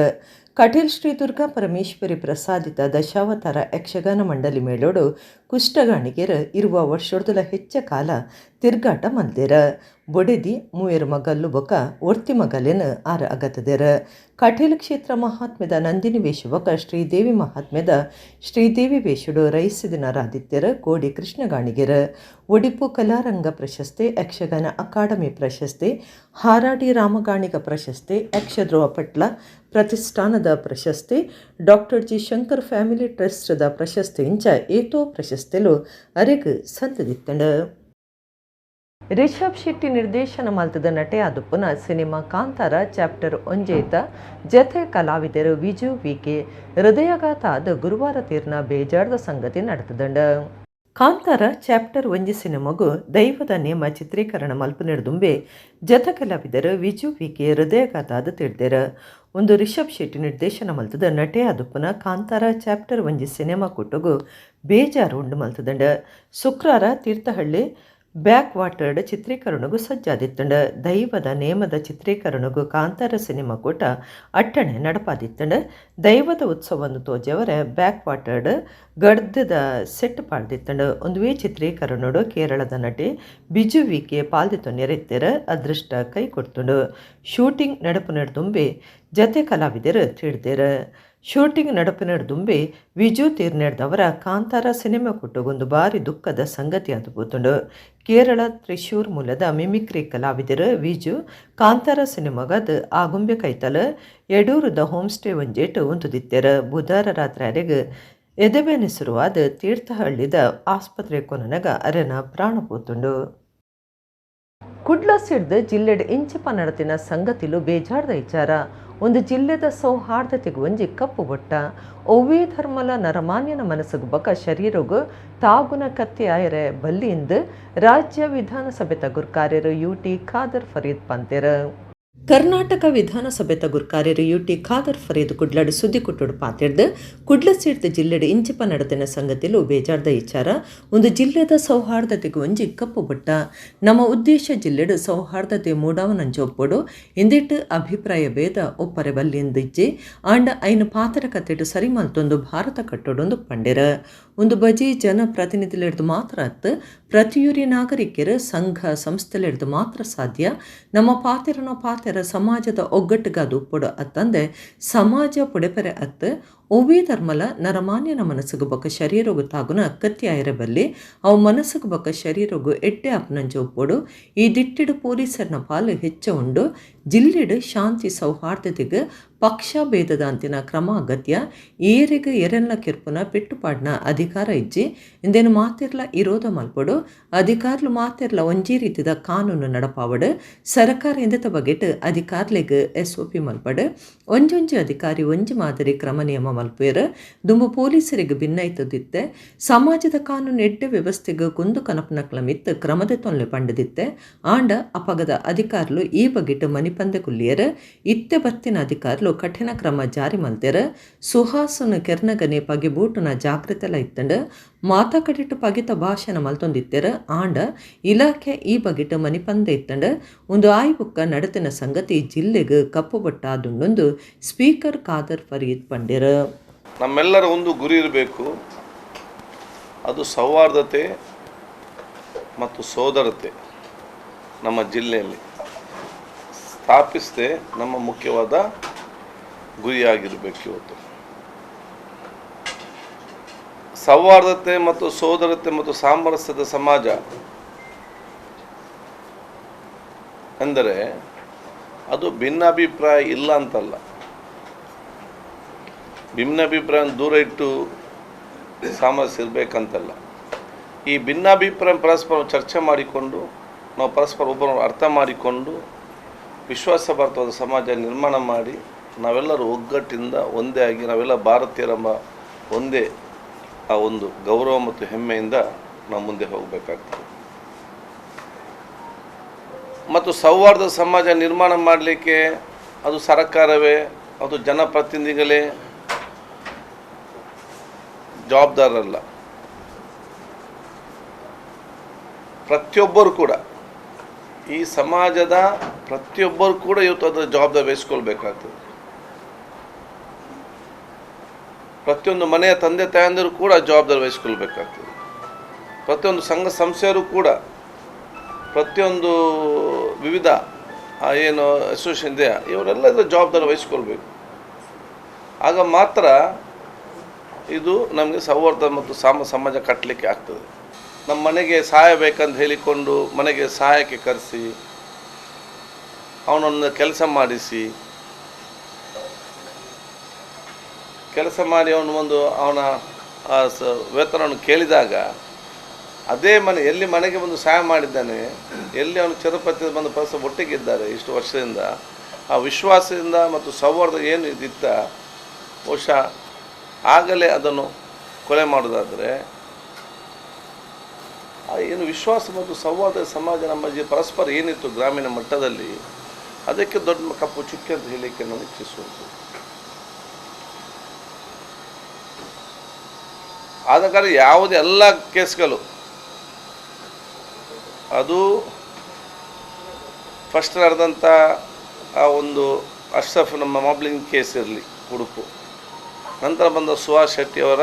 ಕಟೀಲ್ ಶ್ರೀ ದುರ್ಗಾ ಪರಮೇಶ್ವರಿ ಪ್ರಸಾದಿತ ದಶಾವತಾರ ಯಕ್ಷಗಾನ ಮಂಡಳಿ ಮೇಳೋಡು ಕುಷ್ಟಗಾಣಿಗೆರ ಇರುವ ವರ್ಷೋಡ್ದಲ ಹೆಚ್ಚ ಕಾಲ ತಿರ್ಗಾಟ ಮಲ್ದೇರ. ಬೊಡೆದಿ ಮೂಯರು ಮಗಲ್ಲು ಬೊಕ ಒರ್ತಿ ಮಗಲಿನ ಆರ ಅಗತದೇರ. ಕಟೀಲ್ ಕ್ಷೇತ್ರ ಮಹಾತ್ಮ್ಯದ ನಂದಿನಿ ವೇಷ ಬೊಕ ಶ್ರೀದೇವಿ ಮಹಾತ್ಮ್ಯದ ಶ್ರೀದೇವಿ ವೇಷಡು ರೈಸಿದಿನರಾದಿತ್ಯರ ಕೋಡಿ ಕೃಷ್ಣಗಾಣಿಗೆರ. ಒಡಿಪು ಕಲಾರಂಗ ಪ್ರಶಸ್ತಿ, ಯಕ್ಷಗಾನ ಅಕಾಡೆಮಿ ಪ್ರಶಸ್ತಿ, ಹಾರಾಡಿ ರಾಮಗಾಣಿಗ ಪ್ರಶಸ್ತಿ, ಯಕ್ಷಧ್ರುವ ಪಟ್ಲ ಪ್ರತಿಷ್ಠಾನದ ಪ್ರಶಸ್ತಿ, ಡಾಕ್ಟರ್ ಜಿ ಶಂಕರ್ ಫ್ಯಾಮಿಲಿ ಟ್ರಸ್ಟ್ದ ಪ್ರಶಸ್ತಿ ಇಂಚ ಏತೋ ಪ್ರಶಸ್ತಿಲು ಅರೆಗ್ ಸಂತದಿತ್ತಂಡ. ರಿಷಬ್ ಶೆಟ್ಟಿ ನಿರ್ದೇಶನ ಮಲ್ತದ ನಟೆ ಆದುಪ್ಪುನ ಸಿನಿಮಾ ಕಾಂತಾರ ಚಾಪ್ಟರ್ 1 ಜತೆ ಕಲಾವಿದರು ವಿಜು ವಿಕೆ ಹೃದಯಾಘಾತ ಆದ ಗುರುವಾರ ತೀರ್ನ ಬೇಜಾರದ ಸಂಗತಿ ನಡೆತದಂಡ. ಕಾಂತಾರ ಚಾಪ್ಟರ್ 1 ಸಿನಿಮಾಗು ದೈವದ ನೇಮ ಚಿತ್ರೀಕರಣ ಮಲ್ಪನಿಡ್ದುಂಬೆ ಜತ ಕಲಾವಿದರು ವಿಜು ವಿಕೆ ಹೃದಯಾಘಾತ ಆದ ತಿಳಿದೇರ. ಒಂದು ರಿಷಬ್ ಶೆಟ್ಟಿ ನಿರ್ದೇಶನ ಮಲ್ತದ ನಟೆ ಆದುಪ್ಪನ ಕಾಂತಾರ ಚಾಪ್ಟರ್ 1 ಸಿನಿಮಾ ಕೊಟ್ಟಗು ಬೇಜಾರು ಉಂಡು ಮಲ್ತದಂಡ. ಶುಕ್ರವಾರ ತೀರ್ಥಹಳ್ಳಿ ಬ್ಯಾಕ್ ವಾಟರ್ಡ್ ಚಿತ್ರೀಕರಣಗೂ ಸಜ್ಜಾದಿತ್ತಂಡ. ದೈವದ ನೇಮದ ಚಿತ್ರೀಕರಣಗೂ ಕಾಂತಾರ ಸಿನಿಮಾ ಕೂಟ ಅಟ್ಟಣೆ ನಡಪಾದಿತ್ತಂಡ. ದೈವದ ಉತ್ಸವವನ್ನು ತೋಜವರ ಬ್ಯಾಕ್ ವಾಟರ್ಡ್ ಗಡ್ದದ ಸೆಟ್ ಪಾಡ್ದಿತ್ತಂಡ. ಒಂದು ವೇ ಚಿತ್ರೀಕರಣೋಡು ಕೇರಳದ ನಟಿ ಬಿಜು ವಿಕೆ ಪಾಲ್ದಿತ್ತು ನೆರೆತ್ತೆರ ಅದೃಷ್ಟ ಕೈ ಕೊಡ್ತುಂಡು. ಶೂಟಿಂಗ್ ನಡಪು ನಡೆದುಂಬೆ ಜತೆ ಕಲಾವಿದರು ತಿಳಿದೇರ. ಶೂಟಿಂಗ್ ನಡಪಿನಡ್ದುಂಬೆ ವಿಜು ತೀರ್ನೆಡ್ದವರ ಕಾಂತಾರ ಸಿನಿಮಾ ಕೊಟ್ಟಗೊಂದು ಬಾರಿ ದುಃಖದ ಸಂಗತಿ ಅದ್ಭುತುಂಡು. ಕೇರಳ ತ್ರಿಶೂರ್ ಮೂಲದ ಮಿಮಿಕ್ರಿ ಕಲಾವಿದರು ವಿಜು ಕಾಂತಾರ ಸಿನಿಮಾಗದ ಆಗುಂಬೆ ಕೈತಲ ಯಡೂರದ ಹೋಮ್ ಸ್ಟೇ ಒಂಜೇಟು ಉಂತುದಿತ್ತೆರ. ಬುಧವಾರ ರಾತ್ರಿ ಅರೆಗೆ ಎದೆಬೇನೆಸರುವಾದ ತೀರ್ಥಹಳ್ಳಿದ ಆಸ್ಪತ್ರೆ ಕೊನನಗ ಅರೆನ ಪ್ರಾಣ ಪೋತುಂಡು. ಕುಡ್ಲ ಸಿಡ್ದು ಜಿಲ್ಲೆಡ್ ಇಂಚಪ ನಡತಿನ ಸಂಗತಿಲು ಬೇಜಾರ್ದ ವಿಚಾರ. ಒಂದು ಜಿಲ್ಲೆದ ಸೌಹಾರ್ದತೆಗೆ ಒಂಜಿ ಕಪ್ಪು ಬೊಟ್ಟ ಒವ್ವೇ ಧರ್ಮಲ ನರಮಾನ್ಯನ ಮನಸ್ಸಿಗೆ ಬಕ ಶರೀರಗು ತಾಗುನ ಕತ್ತಿ ಆಯರೆ ಬಲ್ಲಿಯಿಂದ ರಾಜ್ಯ ವಿಧಾನಸಭೆ ತಗುರ್ ಕಾರ್ಯರು UT ಖಾದರ್ ಫರೀದ್ ಪಂತೆರ. ಕರ್ನಾಟಕ ವಿಧಾನಸಭೆ ತಗುರ್ ಕಾರ್ಯರು UT ಖಾದರ್ ಫರೀದ್ ಕುಡ್ಲಡ್ ಸುದ್ದಿ ಕುಟ್ಟುಡು ಪಾತಿರ್ದು ಕುಡ್ಲ ಸೀಡ್ದ ಜಿಲ್ಲೆಡ್ ಇಂಚಿಪ ನಡತಿನ ಸಂಗತಿಲು ಬೇಜಾರ್ದ ವಿಚಾರ. ಒಂದು ಜಿಲ್ಲೆದ ಸೌಹಾರ್ದತೆಗೆ ಒಂಜಿ ಕಪ್ಪು ಬೊಟ್ಟ. ನಮ್ಮ ಉದ್ದೇಶ ಜಿಲ್ಲೆಡ್ ಸೌಹಾರ್ದತೆ ಮೂಡಾವನಂಜೊಪ್ಪೊಡು ಇಂದಿಟ್ಟು ಅಭಿಪ್ರಾಯ ಭೇದ ಒಪ್ಪರೆ ಬಲ್ಲಿಂದಿಜ್ಜಿ ಆಂಡ ಐನ ಪಾತ್ರ ಕತ್ತೆಡು ಸರಿ ಮಲ್ತೊಂದು ಭಾರತ ಕಟ್ಟೊಡೊಂದು ಪಂಡೆರ. ಒಂದು ಬಜಿ ಜನ ಪ್ರತಿನಿಧಿಲಿಡ್ದು ಮಾತ್ರ ಅತ್ತು ಪ್ರತಿಯೂರಿ ನಾಗರಿಕರು ಸಂಘ ಸಂಸ್ಥೆಲಿಡ್ದು ಮಾತ್ರ ಸಾಧ್ಯ. ನಮ್ಮ ಪಾತೆರ ಸಮಾಜದ ಒಗ್ಗಟ್ಟಿಗಾದ ಉಪ್ಪೊಡು ಅತ್ತಂದೆ ಸಮಾಜ ಪುಡೆಪರೆ ಅತ್ತು ಒವ್ವೇ ಧರ್ಮಲ ನರಮಾನ್ಯನ ಮನಸ್ಸಿಗೆ ಬೊಕ್ಕ ಶರೀರಗು ತಾಗುನ ಕತ್ತಿ ಆಯರಬಲ್ಲಿ ಅವು ಮನಸ್ಸಿಗೆ ಬೊಕ್ಕ ಶರೀರಗು ಎಡ್ಡೆ ಅಪ್ನಂಜ ಉಪ್ಪೊಡು ಈ ದಿಟ್ಟಿಡು ಪೊಲೀಸರ್ನ ಪಾಲು ಹೆಚ್ಚ ಉಂಡು. ಜಿಲ್ಲೆಡು ಶಾಂತಿ ಸೌಹಾರ್ದತೆಗೆ ಪಕ್ಷ ಭೇದದ ಅಂತಿನ ಕ್ರಮ ಅಗತ್ಯ. ಏರಿಗೆ ಎರೆಲ್ಲ ಕೆರ್ಪುನ ಪೆಟ್ಟುಪಾಡ್ನ ಅಧಿಕಾರ ಇಜ್ಜಿ ಇಂದೇನು ಮಾತಿರ್ಲ ಇರೋಧ ಮಲ್ಪೊಡು. ಅಧಿಕಾರ್ಲು ಮಾತಿರ್ಲ ಒಂಜಿ ರೀತಿದ ಕಾನೂನು ನಡಪಾವಡು. ಸರ್ಕಾರ ಎಂದತ ಬಗೆಟ್ ಅಧಿಕಾರ್ಲೆಗ್ SOP ಮಲ್ಪಡು. ಒಂಜೊಂಜಿ ಅಧಿಕಾರಿ ಒಂಜಿ ಮಾದರಿ ಕ್ರಮ ನಿಯಮ ಮಲ್ಪೇರ ದುಂಬು ಪೊಲೀಸರಿಗೆ ಭಿನ್ನೈತದಿತ್ತೆ. ಸಮಾಜದ ಕಾನೂನು ಎಡ್ಡೆ ವ್ಯವಸ್ಥೆಗೆ ಕುಂದು ಕನಪನಕ್ಲ ಮಿತ್ತು ಕ್ರಮದ ತೊಂಲೆ ಪಂಡದಿತ್ತೆ. ಆಂಡ ಅಪಗದ ಅಧಿಕಾರ್ಲು ಈ ಬಗೆಟ್ ಮನಿಪಂದೆ ಕುಲ್ಲಿಯರ ಇತ್ತೆ ಬತ್ತಿನ ಅಧಿಕಾರ್ಲು ಕಠಿಣ ಕ್ರಮ ಜಾರಿ ಮಲ್ತೆರ. ಸುಹಾಸನ ಕೆರ್ನಗನೆ ಪಗೆ ಬೂಟುನ ಜಾಗೃತೆಲ ಇತ್ತಂಡು ಮಾತಾ ಕಡಿಟ್ಟು ಪಗಿತ ಭಾಷಣ ಮಲ್ತೊಂದಿತ್ತೆರ. ಆಂಡ ಇಲಾಖೆ ಈ ಬಗೆಟ್ ಮನಿಪಂದೆ ಇತ್ತಂಡು ಒಂದು ಆಯ್ಬುಕ್ಕ ನಡತಿನ ಸಂಗತಿ ಜಿಲ್ಲೆಗೆ ಕಪ್ಪು ಬೊಟ್ಟ ಆದುಂಡೊಂದು ಸ್ಪೀಕರ್ ಖಾದರ್ ಫರೀದ್ ಪಂಡೆರ. ನಮ್ಮೆಲ್ಲರ ಒಂದು ಗುರಿ ಇರಬೇಕು, ಅದು ಸೌಹಾರ್ದತೆ ಮತ್ತು ಸೋದರತೆ ನಮ್ಮ ಜಿಲ್ಲೆಯಲ್ಲಿ ಸ್ಥಾಪಿಸದೆ ನಮ್ಮ ಮುಖ್ಯವಾದ ಗುರಿಯಾಗಿರಬೇಕು. ಇವತ್ತು ಸೌಹಾರ್ದತೆ ಮತ್ತು ಸೋದರತೆ ಮತ್ತು ಸಾಮರಸ್ಯದ ಸಮಾಜ ಎಂದರೆ ಅದು ಭಿನ್ನಾಭಿಪ್ರಾಯ ಇಲ್ಲ ಅಂತಲ್ಲ. ಭಿನ್ನಾಭಿಪ್ರಾಯ ದೂರ ಇಟ್ಟು ಸಾಮರಸ್ಯ ಇರಬೇಕಂತಲ್ಲ. ಈ ಭಿನ್ನಾಭಿಪ್ರಾಯ ಪರಸ್ಪರ ಚರ್ಚೆ ಮಾಡಿಕೊಂಡು ನಾವು ಪರಸ್ಪರ ಒಬ್ಬರನ್ನು ಅರ್ಥ ಮಾಡಿಕೊಂಡು ವಿಶ್ವಾಸಭರಿತವಾದ ಸಮಾಜ ನಿರ್ಮಾಣ ಮಾಡಿ ನಾವೆಲ್ಲರೂ ಒಗ್ಗಟ್ಟಿಂದ ಒಂದೇ ಆಗಿ ನಾವೆಲ್ಲ ಭಾರತೀಯರೆಂಬ ಒಂದೇ ಆ ಒಂದು ಗೌರವ ಮತ್ತು ಹೆಮ್ಮೆಯಿಂದ ನಾವು ಮುಂದೆ ಹೋಗಬೇಕಾಗ್ತದೆ. ಮತ್ತು ಸೌಹಾರ್ದ ಸಮಾಜ ನಿರ್ಮಾಣ ಮಾಡಲಿಕ್ಕೆ ಅದು ಸರ್ಕಾರವೇ ಅದು ಜನಪ್ರತಿನಿಧಿಗಳೇ ಜವಾಬ್ದಾರರಲ್ಲ. ಪ್ರತಿಯೊಬ್ಬರು ಕೂಡ ಈ ಸಮಾಜದ ಪ್ರತಿಯೊಬ್ಬರು ಕೂಡ ಇವತ್ತು ಅದರ ಜವಾಬ್ದಾರಿ ವಹಿಸ್ಕೊಳ್ಬೇಕಾಗ್ತದೆ. ಪ್ರತಿಯೊಂದು ಮನೆಯ ತಂದೆ ತಾಯಂದಿರು ಕೂಡ ಜವಾಬ್ದಾರಿ ವಹಿಸ್ಕೊಳ್ಬೇಕಾಗ್ತದೆ. ಪ್ರತಿಯೊಂದು ಸಂಘ ಸಂಸ್ಥೆಯರು ಕೂಡ ಪ್ರತಿಯೊಂದು ವಿವಿಧ ಏನು ಅಸೋಸಿಯೇಷನ್ ಇದೆಯಾ ಇವರೆಲ್ಲ ಇದರ ಜವಾಬ್ದಾರಿ ವಹಿಸ್ಕೊಳ್ಬೇಕು. ಆಗ ಮಾತ್ರ ಇದು ನಮಗೆ ಸೌಹಾರ್ದ ಮತ್ತು ಸಮಾಜ ಕಟ್ಟಲಿಕ್ಕೆ ಆಗ್ತದೆ. ನಮ್ಮ ಮನೆಗೆ ಸಹಾಯ ಬೇಕಂತ ಹೇಳಿಕೊಂಡು ಮನೆಗೆ ಸಹಾಯಕ್ಕೆ ಕರೆಸಿ ಅವನನ್ನು ಕೆಲಸ ಮಾಡಿಸಿ ಅವನ ವೇತನವನ್ನು ಕೇಳಿದಾಗ ಅದೇ ಎಲ್ಲಿ ಮನೆಗೆ ಬಂದು ಸಹಾಯ ಮಾಡಿದ್ದಾನೆ, ಎಲ್ಲಿ ಅವನು ಚಿರಪತಿ ಬಂದು ಪರಸ್ಪರ ಒಟ್ಟಿಗಿದ್ದಾರೆ ಇಷ್ಟು ವರ್ಷದಿಂದ, ಆ ವಿಶ್ವಾಸದಿಂದ ಮತ್ತು ಸೌಹಾರ್ದ ಏನು ಇದಿತ್ತ ಬಹುಶಃ ಆಗಲೇ ಅದನ್ನು ಕೊಲೆ ಮಾಡೋದಾದರೆ ಏನು ವಿಶ್ವಾಸ ಮತ್ತು ಸೌಹಾರ್ದ ಸಮಾಜ ನಮ್ಮ ಪರಸ್ಪರ ಏನಿತ್ತು ಗ್ರಾಮೀಣ ಮಟ್ಟದಲ್ಲಿ ಅದಕ್ಕೆ ದೊಡ್ಡ ಕಪ್ಪು ಚುಕ್ಕೆ ಅಂತ ಹೇಳಲಿಕ್ಕೆ ನಾನು ಇಚ್ಛಿಸುವುದು. ಆದ ಕಾರಣ ಯಾವುದೇ ಎಲ್ಲ ಕೇಸ್ಗಳು ಅದು ಫಸ್ಟ್ ನಡೆದಂಥ ಆ ಒಂದು ಅಶ್ರಫ್ ನಮ್ಮ ಮಾಬ್ಲಿಂಗ್ ಕೇಸ್ ಇರಲಿ ಉಡುಪು, ನಂತರ ಬಂದ ಸುಹಾಸ್ ಶೆಟ್ಟಿಯವರ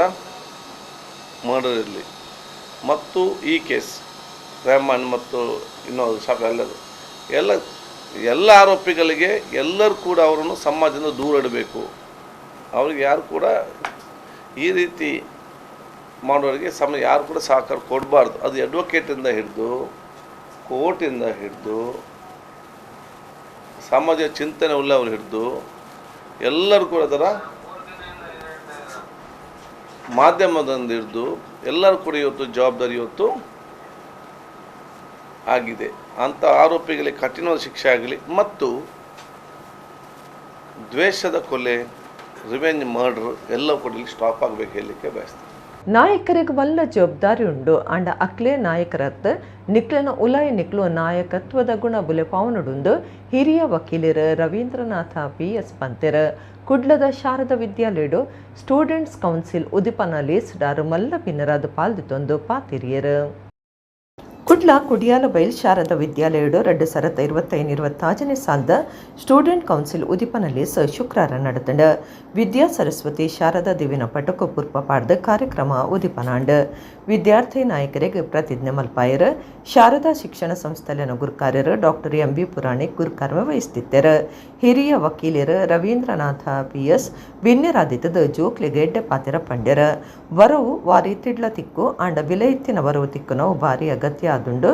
ಮರ್ಡರ್ ಇರಲಿ ಮತ್ತು ಈ ಕೇಸ್ ರೆಹಮಾನ್ ಮತ್ತು ಇನ್ನೊಂದು ಶಾಪ್ ಎಲ್ಲ ಆರೋಪಿಗಳಿಗೆ ಎಲ್ಲರೂ ಕೂಡ ಅವರನ್ನು ಸಮಾಜದಿಂದ ದೂರ ಇಡಬೇಕು. ಅವ್ರಿಗೆ ಯಾರು ಕೂಡ ಈ ರೀತಿ ಮಾಡೋರಿಗೆ ಯಾರು ಕೂಡ ಸಹಕಾರ ಕೊಡಬಾರ್ದು. ಅದು ಅಡ್ವೊಕೇಟಿಂದ ಹಿಡಿದು ಕೋರ್ಟಿಂದ ಹಿಡಿದು ಸಮಾಜ ಚಿಂತನೆ ಉಳ್ಳವರು ಹಿಡಿದು ಎಲ್ಲರೂ ಕೂಡ ಅದರ ಮಾಧ್ಯಮದಿಂದ ಹಿಡಿದು ಎಲ್ಲರೂ ಕೂಡ ಇವತ್ತು ಜವಾಬ್ದಾರಿ ಇವತ್ತು ಆಗಿದೆ. ಅಂಥ ಆರೋಪಿಗಳಿಗೆ ಕಠಿಣವಾದ ಶಿಕ್ಷೆ ಆಗಲಿ ಮತ್ತು ದ್ವೇಷದ ಕೊಲೆ, ರಿವೆಂಜ್ ಮರ್ಡರ್ ಎಲ್ಲವೂ ಕೂಡ ಇಲ್ಲಿ ಸ್ಟಾಪ್ ಆಗಬೇಕು ಹೇಳಲಿಕ್ಕೆ ಬಯಸ್ತೀನಿ. ನಾಯಕರಿಗೆ ವಲ್ಲ ಜವಾಬ್ದಾರಿ ಉಂಡು ಅಂಡ ಅಕ್ಲೆ ನಾಯಕರತ್ ನಿಕ್ಲನ ಉಲಾಯ ನಿಕ್ಲು ನಾಯಕತ್ವದ ಗುಣ ಬುಲೆ ಪಾವನುಡುಂದು ಹಿರಿಯ ವಕೀಲರು ರವೀಂದ್ರನಾಥ PS ಪಂತೆರ ಕುಡ್ಲದ ಶಾರದಾ ವಿದ್ಯಾಲಯಡು ಸ್ಟೂಡೆಂಟ್ಸ್ ಕೌನ್ಸಿಲ್ ಉದಿಪನ ಲೇಸ್ಡಾರು ಮಲ್ಲ ಪಿನ್ನರಾದ ಪಾಲ್ದಿತ್ತೊಂದು ಪಾತಿರಿಯರು. ಕುಡ್ಲ ಕುಡಿಯಾಲ ಬೈಲ್ ಶಾರದಾ ವಿದ್ಯಾಲಯಡು 2025-26 ಸಾಲದ ಸ್ಟೂಡೆಂಟ್ ಕೌನ್ಸಿಲ್ ಉದಿಪನ ಲೇಸ್ ಶುಕ್ರವಾರ ನಡೆತಂಡ ವಿದ್ಯಾ ಸರಸ್ವತಿ ಶಾರದಾ ದೇವಿನ ಪಟಕ ಪೂರ್ವ ಪಾಡ್ದ ಕಾರ್ಯಕ್ರಮ ಉದಿಪನಾಂಡ್ ವಿದ್ಯಾರ್ಥಿ ನಾಯಕರಿಗೆ ಪ್ರತಿಜ್ಞೆ ಮಲ್ಪಾಯರು ಶಾರದಾ ಶಿಕ್ಷಣ ಸಂಸ್ಥೆಯಲ್ಲಿನ ಗುರುಕಾರ್ಯರು ಡಾಕ್ಟರ್ MB ಪುರಾಣಿಕ್ ಗುರುಕಾರ್ಯ ವಹಿಸ್ತಿದ್ದರು. ಹಿರಿಯ ವಕೀಲರು ರವೀಂದ್ರನಾಥ PS ಬಿನ್ನೆರಾದಿತ್ತದ ಜೋಕ್ಲಿಗೆ ಎಡ್ಡೆ ಪಾತಿರ ಪಂಡ್ಯರ ವರವು ವಾರಿ ತಿಡ್ಲ ತಿಕ್ಕು ಅಂಡ ವಿಲಯತ್ತಿನ ವರವು ತಿಕ್ಕುನವು ಭಾರಿ ಅಗತ್ಯ ಆದುಂಡು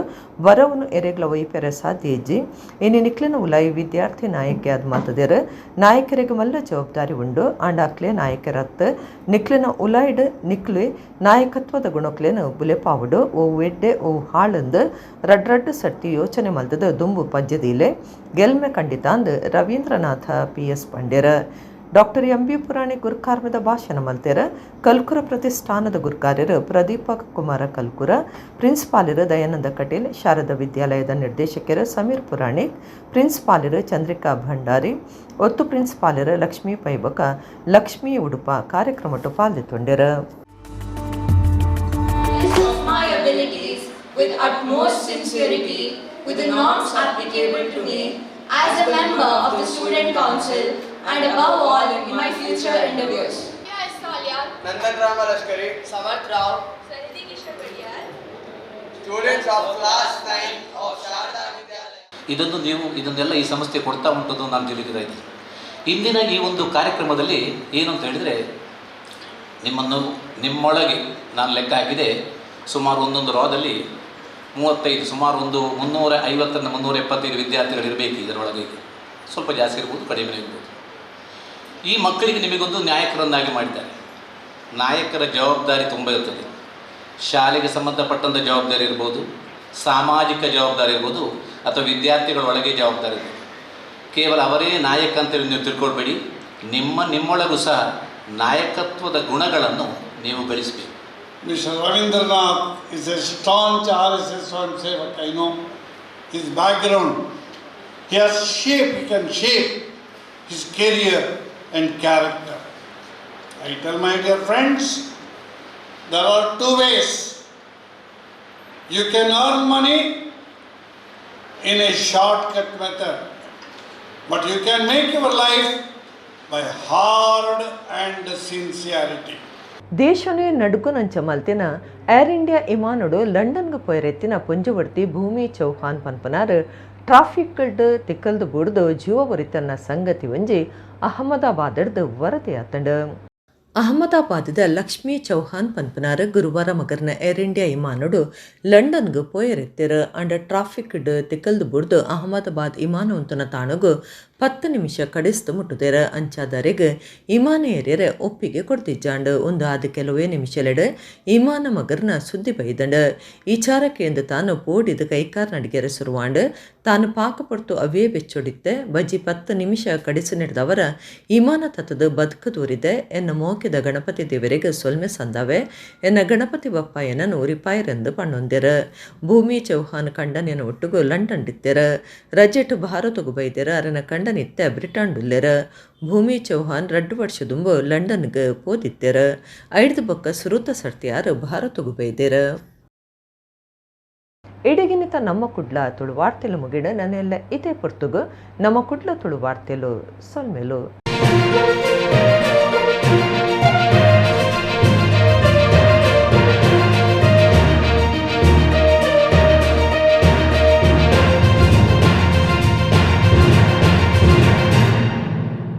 ವರವನ್ನು ಎರೆಗ್ಲ ವೈಪೆರ ಸಾಧ್ಯ ಇಜ್ಜಿ ಇನ್ನು ನಿಕ್ಲಿನ ಉಲಾಯಿ ವಿದ್ಯಾರ್ಥಿ ನಾಯಕಿ ಆದ ಮಾತದೇರು ನಾಯಕರಿಗೆ ಮಲ್ಲ ಜವಾಬ್ದಾರಿ ಉಂಡು ಅಂಡ ಅಕ್ಲೆ ನಾಯಕರತ್ತು ನಿಕ್ಲಿನ ಉಲಾಯ್ಡ್ ನಿಕ್ಲಿ ನಾಯಕತ್ವದ ಗುಣಕ್ಲೇನು ಬುಲೆಪಾವುಡು ಓ ಎಡ್ಡೆ ಓ ಹಾಳಂದು ರಡ್ರಡ್ಡು ಸಟ್ಟಿ ಯೋಚನೆ ಮಲ್ತದ ದುಂಬು ಪಜ್ಜದಿಲೆ ಗೆಲ್ಮೆ ಖಂಡಿತ ಅಂದು ರವೀಂದ್ರನಾಥ PS ಪಂಡ್ಯರ ಡಾಕ್ಟರ್ MB ಪುರಾಣಿಕ್ ಗುರುಕಾರ್ಯದ ಭಾಷಣ ಮಲ್ತೆರ ಕಲ್ಕುರ ಪ್ರತಿಷ್ಠಾನದ ಗುರುಕಾರ್ಯರು ಪ್ರದೀಪ ಕುಮಾರ ಕಲ್ಕುರ, ಪ್ರಿನ್ಸಿಪಾಲರು ದಯಾನಂದ ಕಟೀಲ್, ಶಾರದಾ ವಿದ್ಯಾಲಯದ ನಿರ್ದೇಶಕರು ಸಮೀರ್ ಪುರಾಣಿಕ್, ಪ್ರಿನ್ಸಿಪಾಲರು ಚಂದ್ರಿಕಾ ಭಂಡಾರಿ, ಒತ್ತು ಪ್ರಿನ್ಸಿಪಾಲರು ಲಕ್ಷ್ಮೀ ಪೈಬಕ, ಲಕ್ಷ್ಮೀ ಉಡುಪ ಕಾರ್ಯಕ್ರಮಟ್ಟು ಪಾಲ್ಗೊಂಡರು. With utmost sincerity, with the norms applicable to me as a member of the student council and above all in my future endeavors. Yes, Talia. Nandan Rama Lashkari, Samarth Rao, Sariti Kishore Padiyar, students of class 9 of Sharda Vidyalaya. ಇದನ್ನೆಲ್ಲ ಈ ಸಂಸ್ಥೆ ಕೊಡ್ತಾ ಉಂಟು ನಾನು ತಿಳಿದಿದ್ದಾಯಿತು. ಇಂದಿನ ಈ ಒಂದು ಕಾರ್ಯಕ್ರಮದಲ್ಲಿ ಏನು ಅಂತ ಹೇಳಿದರೆ ನಿಮ್ಮೊಳಗೆ ನಾನು ಲೆಕ್ಕ ಹಾಕಿದೆ ಸುಮಾರು ಒಂದೊಂದು ರಾದಲ್ಲಿ 35 ಸುಮಾರು ಒಂದು 350ರಿಂದ 375 ವಿದ್ಯಾರ್ಥಿಗಳು ಇರಬೇಕು ಇದರೊಳಗೆ. ಸ್ವಲ್ಪ ಜಾಸ್ತಿ ಇರ್ಬೋದು, ಕಡಿಮೆ ಇರ್ಬೋದು. ಈ ಮಕ್ಕಳಿಗೆ ನಿಮಗೊಂದು ನಾಯಕರನ್ನಾಗಿ ಮಾಡಿದ್ದಾರೆ. ನಾಯಕರ ಜವಾಬ್ದಾರಿ ತುಂಬ ಇರ್ತದೆ. ಶಾಲೆಗೆ ಸಂಬಂಧಪಟ್ಟಂಥ ಜವಾಬ್ದಾರಿ ಇರ್ಬೋದು, ಸಾಮಾಜಿಕ ಜವಾಬ್ದಾರಿ ಇರ್ಬೋದು, ಅಥವಾ ವಿದ್ಯಾರ್ಥಿಗಳ ಒಳಗೆ ಜವಾಬ್ದಾರಿ ಇರ್ಬೋದು. ಕೇವಲ ಅವರೇ ನಾಯಕ ಅಂತೇಳಿ ನೀವು ತಿಳ್ಕೊಳ್ಬೇಡಿ. ನಿಮ್ಮೊಳಗೂ ಸಹ ನಾಯಕತ್ವದ ಗುಣಗಳನ್ನು ನೀವು ಗಳಿಸಬೇಕು. Mr. Ravindranath is a staunch RSS Swayamsevak. I know his background. He can shape his career and character. I tell my dear friends, there are two ways. You can earn money in a shortcut method, but you can make your life by hard and sincerity. ದೇಶನೇ ನಡುಕುನಂಚ ಮಲ್ತಿನ air India ವಿಮಾನಡು ಲಂಡನ್ಗೆ ಪೊಯರೆತ್ತಿನ ಪುಂಜವರ್ತಿ ಭೂಮಿ ಚೌಹಾನ್ ಪನ್ಪನಾರ್ ಟ್ರಾಫಿಕ್ಡ್ ತಿಕ್ಕಲ್ದು ಬುಡ್ದು ಜೀವ ಬರಿತನ್ನ ಸಂಗತಿ ಒಂಜಿ ಅಹಮದಾಬಾದರ್ದು ವರದಿ ಆತಂಡು. ಅಹಮದಾಬಾದದ ಲಕ್ಷ್ಮೀ ಚೌಹಾನ್ ಪನ್ಪನಾರ್ ಗುರುವಾರ ಮಗರ್ನ air India ವಿಮಾನಡು ಲಂಡನ್ಗೆ ಪೊಯರೆತ್ತಿರ ಅಂಡ ಟ್ರಾಫಿಕ್ಡ್ ತಿಕ್ಕಲ್ದು ಬುಡ್ದು ಅಹಮದಾಬಾದ್ ವಿಮಾನ ಉಂತನ ತಾಣಗು 10 ನಿಮಿಷ ಕಡಿಸ್ತು ಮುಟ್ಟುದೇರ ಅಂಚಾದರೆಗೆ ವಿಮಾನ ಏರಿಯರ ಒಪ್ಪಿಗೆ ಕೊಡ್ತಿಜ್ಜಾಂಡು. ಒಂದು ಆದ ಕೆಲವೇ ನಿಮಿಷಲೆಡೆ ವಿಮಾನ ಮಗರ್ನ ಸುದ್ದಿ ಬೈದಂಡ ವಿಚಾರಕ್ಕೆ ಎಂದು ತಾನು ಪೋಡಿದ ಕೈಕಾರ್ ನಡಿಗೆರ ಸುರುವಾಂಡು ತಾನು ಪಾಕಪಡ್ತು ಅವೇ ಬೆಚ್ಚೊಡಿತ್ತೆ ಬಜ್ಜಿ 10 ನಿಮಿಷ ಕಡಿಸು ನಡೆದವರ ವಿಮಾನ ತತ್ತದ ಬದುಕು ತೋರಿದೆ ಎನ್ನ ಮೋಕಿದ ಗಣಪತಿ ದೇವರಿಗೆ ಸೊಲ್ಮೆ ಸಂದವೆ ಎನ್ನ ಗಣಪತಿ ಬಪ್ಪ ಎನ್ನ ನೂರಿಪಾಯರೆಂದು ಪಣ್ಣೊಂದಿರ. ಭೂಮಿ ಚೌಹಾನ್ ಕಂಡನೆನ ಒಟ್ಟುಗು ಲಂಡನ್ ಡಿತ್ತೆರ ರಜೆಟ್ ಭಾರತಗು ಬೈದೆರ ಅರನ ಕಂಡ ನಿತ್ಯ ಬ್ರಿಟನ್ ಡುಲ್ಲೆರ. ಭೂಮಿ ಚೌಹಾನ್ 2 ವರ್ಷ ದುಂಬು ಲಂಡನ್ಗೆ ಪೋದಿತ್ತೆರ. 5 ಬೊಕ್ಕ ಸುರುತ ಸರ್ತಿಯಾರು ಭಾರತಗು ಬೈದೆರ. ಇಡಗಿನಿತ ನಮ್ಮ ಕುಡ್ಲ ತುಳು ವಾರ್ತೆಲು ಮುಗಿಡ ನನ್ನೆಲ್ಲ ಇದೇ ಪೊರ್ತುಗು ನಮ್ಮ ಕುಡ್ಲ ತುಳು ವಾರ್ತೆಲು ಸೊಲ್ಮೆಲು.